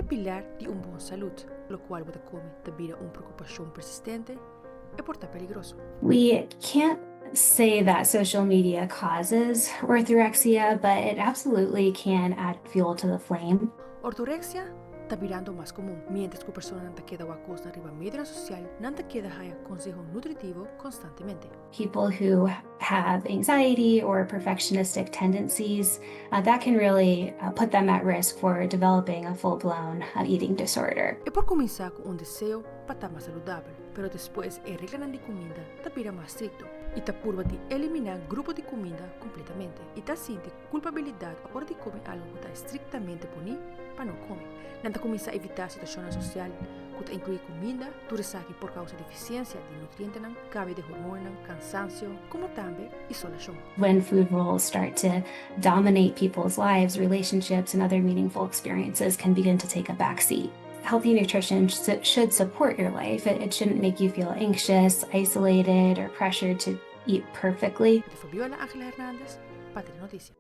pilar de una buena salud, lo cual puede comer debido a una preocupación persistente y por tan peligroso. We can't say that social media causes orthorexia, but it absolutely can add fuel to the flame. Orthorexia está birando más común, mientras que la persona no queda o acosta arriba media social, no queda haya consejo nutritivo constantemente. People who have anxiety or perfectionistic tendencies, that can really put them at risk for developing a full-blown eating disorder. Es por comenzar con un deseo para estar más saludable, pero después el regla de comida te pira más estricto y te purva de eliminar grupos de comida completamente y te siente culpabilidad a hora de comer algo que está estrictamente ponido para no comer. Nada comienza a evitar situaciones sociales que incluye comida, tu resaque por causa de deficiencia de nutrientes, cambio de hormonas, cansancio, como también isolación. When food rules start to dominate people's lives, relationships, and other meaningful experiences can begin to take a backseat. Healthy nutrition should support your life. It shouldn't make you feel anxious, isolated, or pressured to eat perfectly. De Fabiola Angela-Hernandez, Patria Noticia.